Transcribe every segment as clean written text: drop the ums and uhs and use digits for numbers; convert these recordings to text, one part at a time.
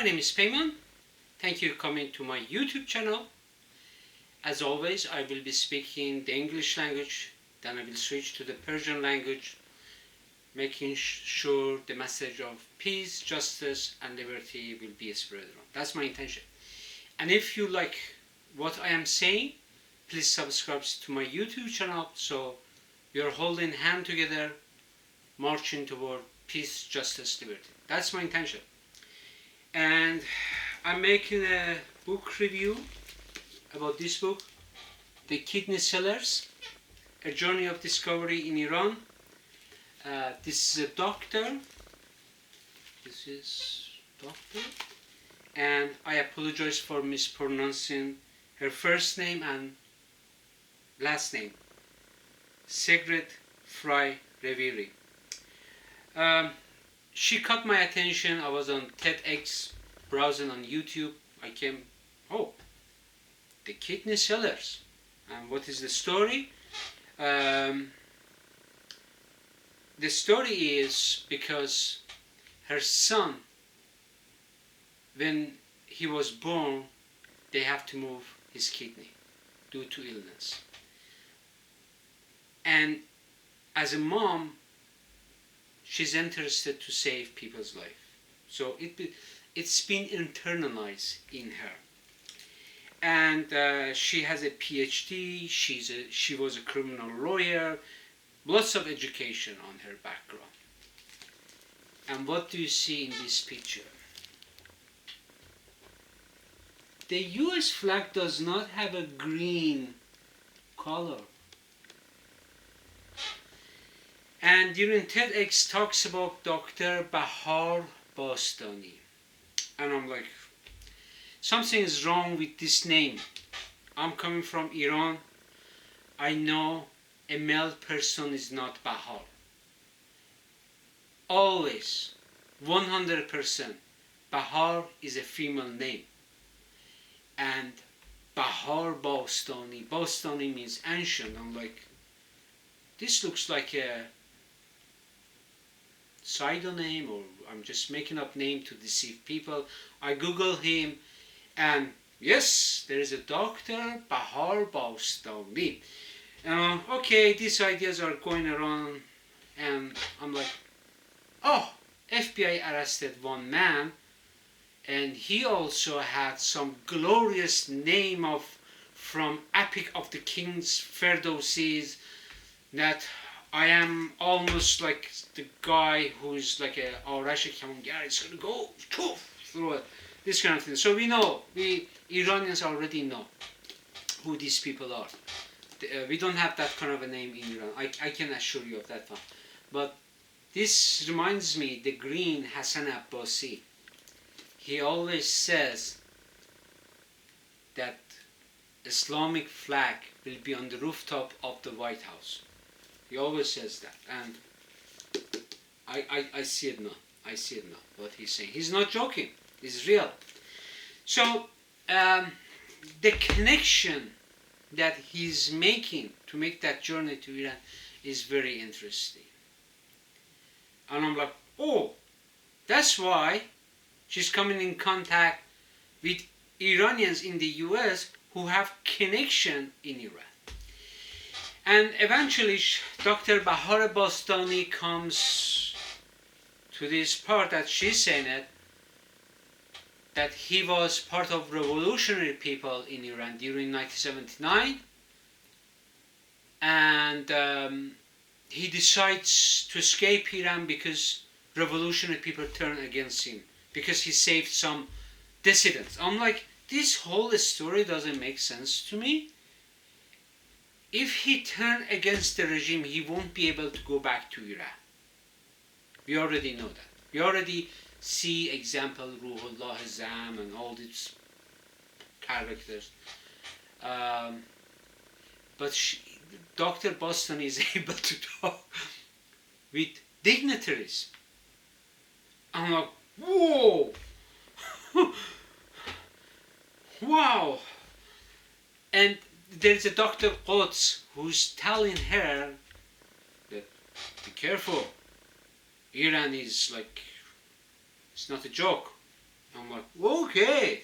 My name is Peyman. Thank you for coming to my YouTube channel. As always, I will be speaking the English language, then I will switch to the Persian language, making sure the message of peace, justice, and liberty will be spread around. That's my intention. And if you like what I am saying, please subscribe to my YouTube channel so we are holding hand together, marching toward peace, justice, liberty. That's my intention. And I'm making a book review about this book, The Kidney Sellers, A Journey of Discovery in Iran. This is a doctor. This is doctor. And I apologize for mispronouncing her first name and last name. Sigrid Fry Reviri. She caught my attention. I was on TEDx, browsing on YouTube. I came, The Kidney Sellers. And what is the story? The story is because her son, when he was born, they have to move his kidney due to illness. And as a mom, she's interested to save people's life. So it's been internalized in her. And she has a PhD, she was a criminal lawyer, lots of education on her background. And what do you see in this picture? The US flag does not have a green color. And during TEDx talks about Dr. Bahar Bostani. And I'm like, something is wrong with this name. I'm coming from Iran. I know a male person is not Bahar. Always, 100%, Bahar is a female name. And Bahar Bostani, Bostani means ancient. I'm like, this looks like a pseudonym, or I'm just making up name to deceive people. I Google him, and yes, there is a Dr. Bahar Bostani. Okay, these ideas are going around, and I'm like, FBI arrested one man, and he also had some glorious name from Epic of the Kings, Ferdowsis, that I am almost like the guy who's like a Arash Kamangar, it's gonna go through it, this kind of thing. So we Iranians already know who these people are. We don't have that kind of a name in Iran, I can assure you of that one. But this reminds me, the green Hassan Abbasi. He always says that Islamic flag will be on the rooftop of the White House. He always says that, and I see it now. I see it now, what he's saying. He's not joking. It's real. So, the connection that he's making to make that journey to Iran is very interesting. And I'm like, that's why she's coming in contact with Iranians in the US who have connection in Iran. And eventually Dr. Bahar Bostani comes to this part that she's saying it, that he was part of revolutionary people in Iran during 1979, and he decides to escape Iran because revolutionary people turn against him, because he saved some dissidents. I'm like, this whole story doesn't make sense to me. If he turned against the regime, he won't be able to go back to Iran. We already know that. We already see example Ruhollah Zam and all these characters. But Dr. Boston is able to talk with dignitaries. I'm like, whoa! Wow! And there's a Dr. Quds who's telling her that, be careful, Iran is like, it's not a joke. I'm like, okay.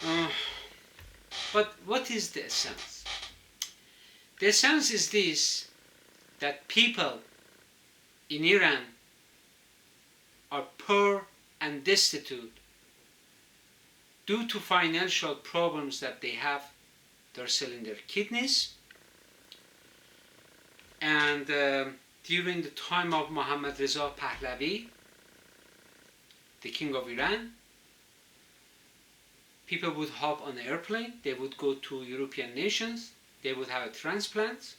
Uh, but what is the essence? The essence is this, that people in Iran are poor and destitute due to financial problems that they have. They're selling their kidneys, and during the time of Mohammad Reza Pahlavi, the king of Iran, people would hop on an airplane, they would go to European nations, they would have a transplant,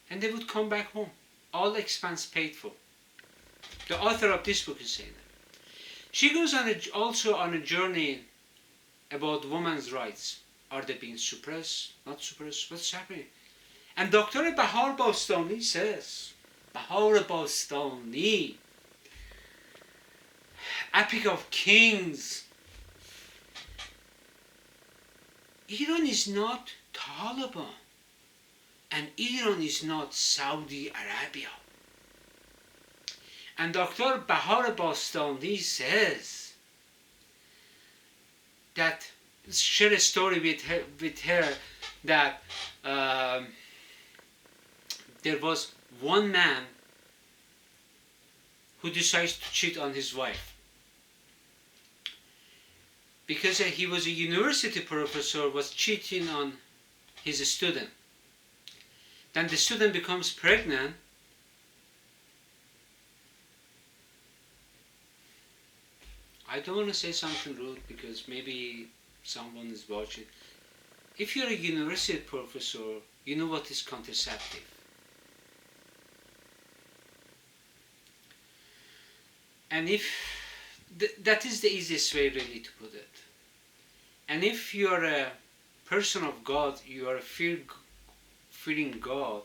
and they would come back home, all expense paid for. The author of this book is saying that. She goes on also on a journey about women's rights. Are they being suppressed? Not suppressed? What's happening? And Dr. Bahar Bostani says, Bahar Bostani, Epic of Kings, Iran is not Taliban, and Iran is not Saudi Arabia. And Dr. Bahar Bostani says that, share a story with her that there was one man who decides to cheat on his wife. Because he was a university professor, was cheating on his student. Then the student becomes pregnant. I don't want to say something rude because maybe someone is watching. If you're a university professor, you know what is contraceptive. And if that is the easiest way really to put it. And if you're a person of God, you are a fearing God,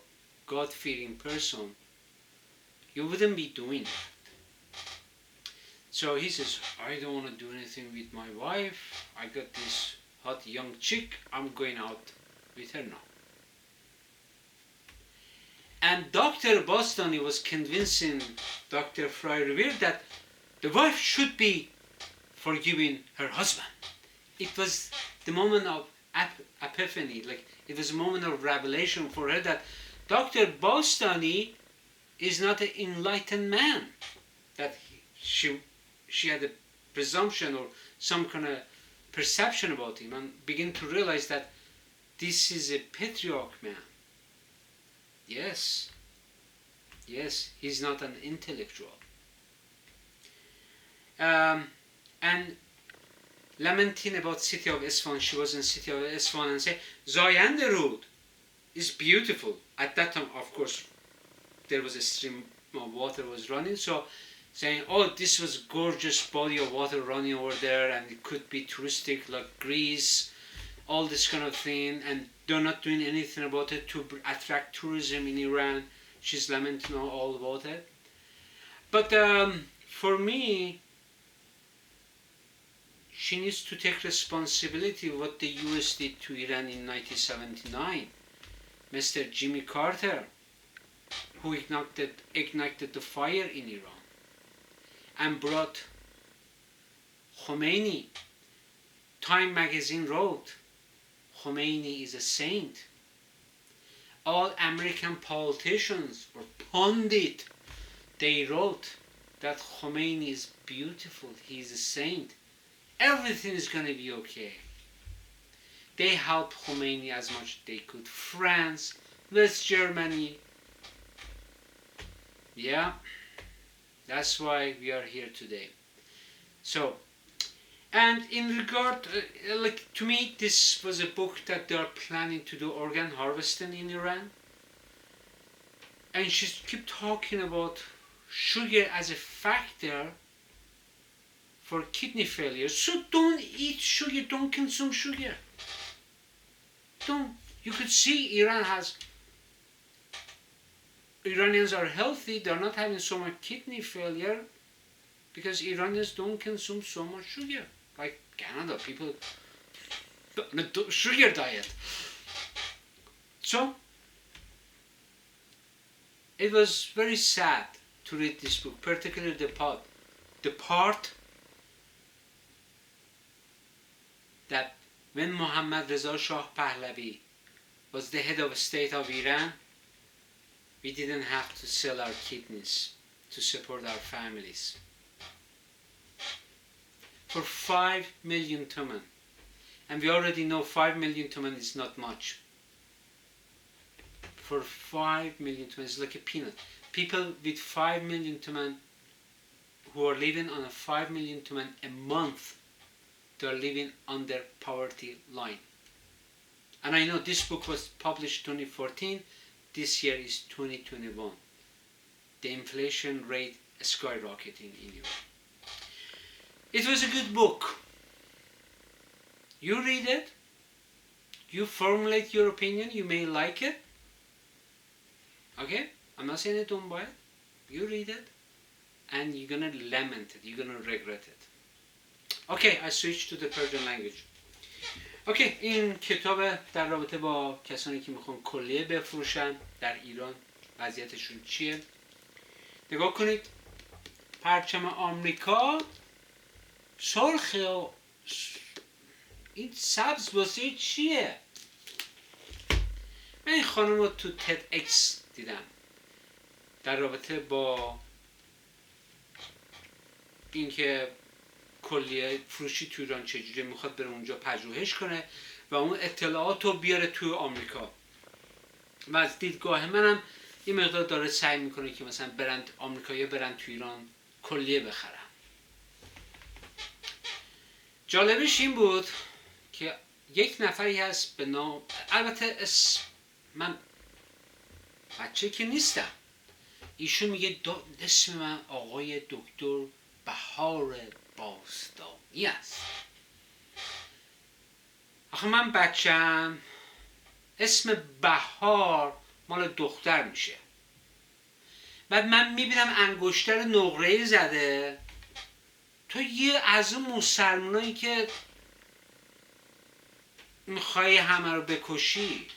God-fearing person, you wouldn't be doing that. So he says, I don't want to do anything with my wife. I got this hot young chick. I'm going out with her now. And Dr. Bostani was convincing Dr. Frey-Revere that the wife should be forgiving her husband. It was the moment of epiphany, like it was a moment of revelation for her that Dr. Bostani is not an enlightened man, that she had a presumption or some kind of perception about him, and begin to realize that this is a patriarch man. Yes, he's not an intellectual. And lamenting about city of Isfahan, she was in city of Isfahan and say, Zayende Road is beautiful. At that time, of course, there was a stream of water was running, so saying, oh, this was gorgeous body of water running over there, and it could be touristic like Greece, all this kind of thing, and they're not doing anything about it to attract tourism in Iran. She's lamenting all about it. But for me, she needs to take responsibility of what the US did to Iran in 1979. Mr. Jimmy Carter, who ignited the fire in Iran and brought Khomeini. Time magazine wrote, Khomeini is a saint. All American politicians or pundit, they wrote that Khomeini is beautiful, he is a saint. Everything is going to be okay. They helped Khomeini as much as they could. France, West Germany. Yeah, that's why we are here today. So, and in regard, like to me, this was a book that they are planning to do organ harvesting in Iran. And she kept talking about sugar as a factor for kidney failure. So don't eat sugar, don't consume sugar. Don't. You could see Iranians are healthy, they're not having so much kidney failure because Iranians don't consume so much sugar. Like Canada, people on a sugar diet. So, it was very sad to read this book, particularly the part that when Muhammad Reza Shah Pahlavi was the head of state of Iran, we didn't have to sell our kidneys to support our families. For 5 million toman. And we already know 5 million toman is not much. For 5 million toman, it's like a peanut. People with 5 million toman who are living on a 5 million toman a month, they are living under poverty line. And I know this book was published 2014, this year is 2021. The inflation rate is skyrocketing in Europe. It was a good book. You read it, you formulate your opinion, you may like it. Okay? I'm not saying it don't buy it. You read it, and you're gonna lament it, you're gonna regret it. Okay, I switch to the Persian language. اوکی، این کتاب در رابطه با کسانی که میخوان کلیه بفروشن در ایران وضعیتشون چیه. نگاه کنید، پرچم آمریکا سرخه، این سبز واسه چیه؟ من این خانم رو تو تد اکس دیدم در رابطه با اینکه کلیه فروشی تو ایران چجوری میخواد بره اونجا پژوهش کنه و اون اطلاعات رو بیاره تو آمریکا. و از دیدگاه منم یه مقدار داره سعی میکنه که مثلا برند آمریکایی‌ها برن تو ایران کلیه بخرن. جالبش این بود که یک نفری هست به نام، البته من بچه که نیستم، ایشون میگه اسم من آقای دکتر بهار باستانی است. آخه من بچم اسم بهار مال دختر میشه. بعد من میبینم انگشتر نقره‌ای زده، تو یه از اون مسلمانایی که میخوای همه رو بکشی.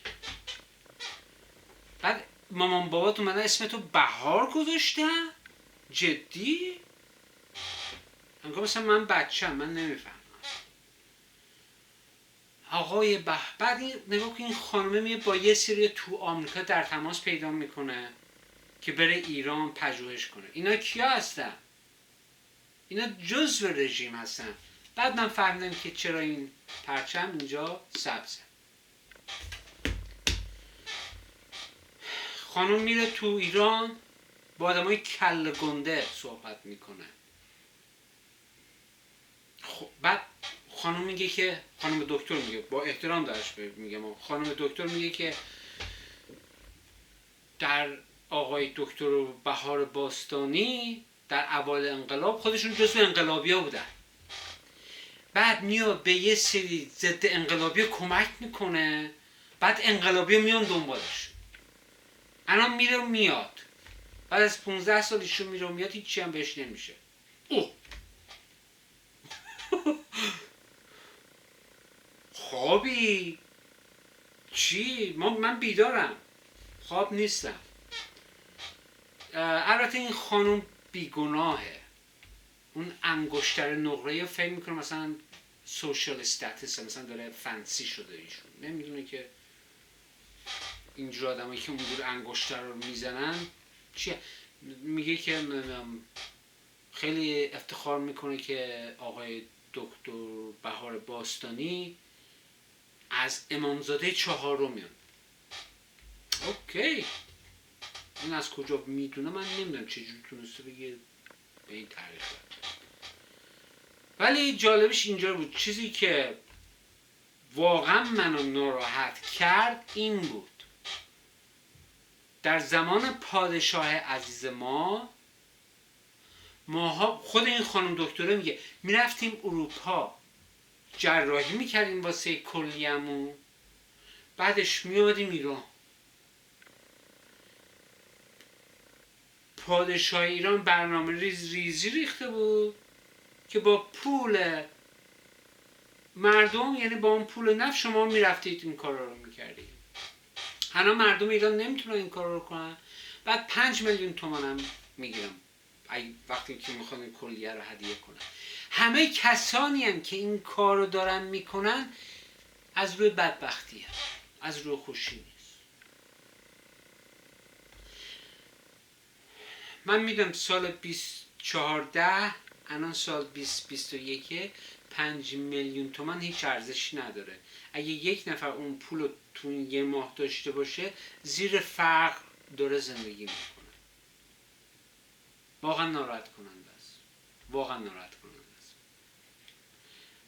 بعد مامان بابات اومدن اسم تو بهار گذاشتن؟ جدی؟ انگار مثلا من بچم، من نمیفهمم. آقای بعد نگاه کن این خانمه میه با یه سری تو آمریکا در تماس پیدا میکنه که بره ایران پژوهش کنه. اینا کیا هستن؟ اینا جزو رژیم هستن. بعد من فهمیدم که چرا این پرچم اینجا سبزه. خانم میره تو ایران با آدمای کله گنده صحبت میکنه. بعد خانم میگه که، خانم دکتر میگه، با احترام دارش میگم، خانم دکتر میگه که در آقای دکتر بهار باستانی در اوایل انقلاب خودشون جزو انقلابی‌ها بودن. بعد میاد به یه سری ضد انقلابی کمک میکنه، بعد انقلابی میان دنبالش. الان میره میاد، بعد از 15 سال ایشون میره میاد، هیچی هم بهش نمیشه. اوه خوابی؟ چی؟ من بیدارم، خواب نیستم. البته این خانم بیگناهه. اون انگشتر نقره‌ای فکر میکنه مثلا سوشال استاتس، مثلا داره فنسی شده ایشون. نمیدونه که اینجور آدمایی که اونجور انگشتر رو میزنن چیه. میگه که خیلی افتخار میکنه که آقای دکتر بهار باستانی از امامزاده 4 میان. اوکی، این از کجا میدونه من نمیدونم، چجوری تونسته بگه به این تاریخ. ولی جالبش اینجا بود، چیزی که واقعا منو ناراحت کرد این بود، در زمان پادشاه عزیز ما خود این خانم دکتره میگه میرفتیم اروپا جراحی میکردیم واسه کلیه‌مون، بعدش میادیم ایران. پادشاه ایران برنامه ریزی ریخته بود که با پول مردم، یعنی با اون پول نفت، شما میرفتید این کارا رو میکردید. الان مردم ایران نمیتونن این کارا رو کنن، بعد 5 میلیون تومان هم میگیرن وقتی که میخوان این کلیه رو هدیه کنن. همه کسانی هم که این کار رو دارن میکنن از روی بدبختی هم. از روی خوشی نیست. من میدونم سال 2014 الان سال 2021 5 میلیون تومان هیچ ارزشی نداره. اگه یک نفر اون پول رو تو یه ماه داشته باشه زیر فقر داره زندگی میکنه. واقعا ناراحت کننده است. واقعا ناراحت کننده است.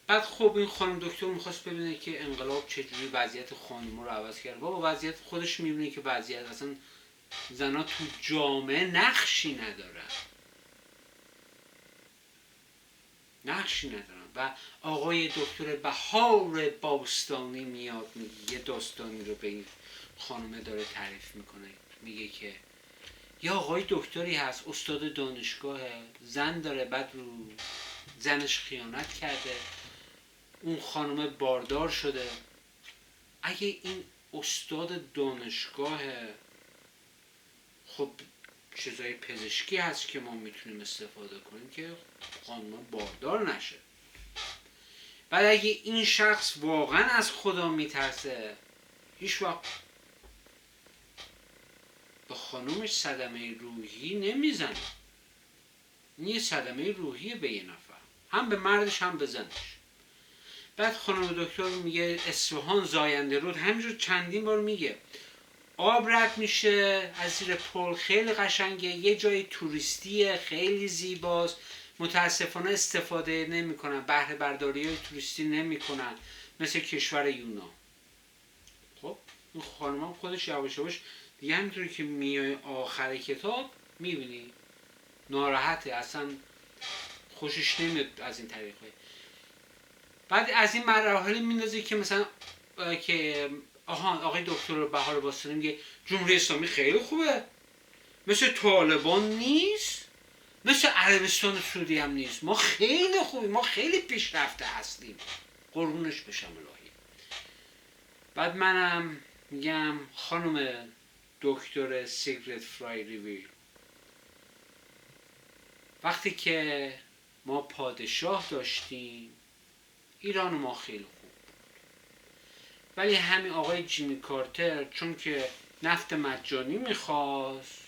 بعد خب این خانم دکتر میخواست ببینه که انقلاب چجوری وضعیت خانم رو عوض کرد. بابا وضعیت خودش میبینه که وضعیت اصلا زنها تو جامعه نقشی ندارن. و آقای دکتر بهار باستانی میاد میگه یه داستانی رو به این خانمه داره تعریف میکنه. میگه که یه آقای دکتری هست استاد دانشگاه، زن داره، بعد رو زنش خیانت کرده، اون خانمه باردار شده. اگه این استاد دانشگاه خب چیزای پزشکی هست که ما میتونیم استفاده کنیم که خانم باردار نشه. بعد اگه این شخص واقعا از خدا میترسه هیچ وقت به خانومش صدمه روحی نمیزنه. این یه صدمه روحی به یه نفر، هم به مردش هم به زنش. بعد خانم دکتر میگه اصفهان زاینده رود، همینجور چندین بار میگه آب رد میشه از زیر پل، خیلی قشنگه، یه جای توریستیه، خیلی زیباست. متاسفانه استفاده نمیکنن، بهره برداری های توریستی نمیکنن مثل کشور یونان. خب این خانم خودش یواش یواش دیگه همینطوری که میای آخر کتاب میبینی ناراحته، اصلا خوشش نمیاد از این طریقه. بعد از این مراحل میندازه که مثلا که آقای دکتر بهار باستانی میگه جمهوری اسلامی خیلی خوبه، مثل طالبان نیست، مثل عربستان سعودی هم نیست، ما خیلی خوبیم، ما خیلی پیشرفته هستیم، قربونش بشم الهی. بعد منم میگم خانم دکتر سیگرید فرای ریویر، وقتی که ما پادشاه داشتیم ایران ما خیلی خوب، ولی همین آقای جیمی کارتر چون که نفت مجانی میخواست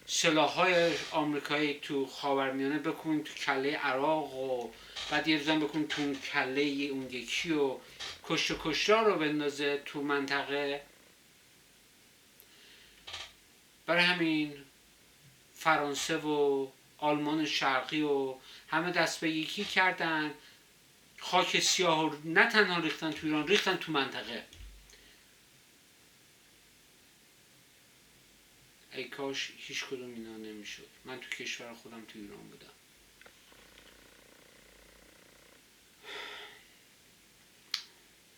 سلاح‌های آمریکایی تو خاورمیانه بکنین تو کله عراق و بعد یه روزن بکنین تو کله اون یکی و کشتار رو بندازه تو منطقه. برای همین فرانسه و آلمان شرقی و همه دست به یکی کردن، خاک سیاه رو نه تنها ریختن تو ایران، ریختن تو منطقه. ای کاش هیچ کدوم اینا نمیشد. من تو کشور خودم تو ایران بودم.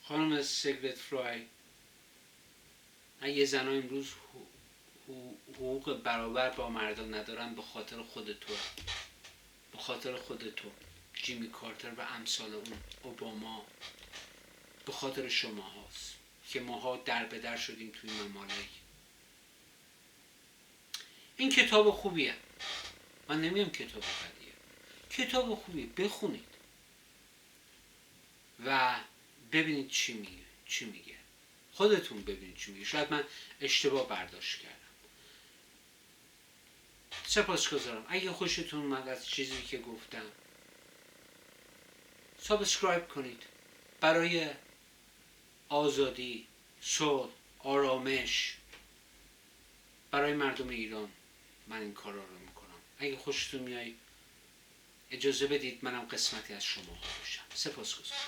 خانم سیگرید فرای، اگه زنها امروز حقوق برابر با مردان ندارن به خاطر خود تو، به خاطر خود تو، جیمی کارتر و امثال اون، اوباما، به خاطر شما هاست که ماها در به در شدیم توی ممالک. این کتاب خوبیه، من نمیم کتاب بدیه، کتاب خوبیه، بخونید و ببینید چی میگه، خودتون ببینید چی میگه. شاید من اشتباه برداشت کردم. سپاسگزارم. اگه خوشتون اومد از چیزی که گفتم سابسکرایب کنید. برای آزادی، صلح، آرامش، برای مردم ایران من این کارا رو میکنم. اگه خوشتون میاد اجازه بدید منم قسمتی از شما باشم. سپاسگزارم.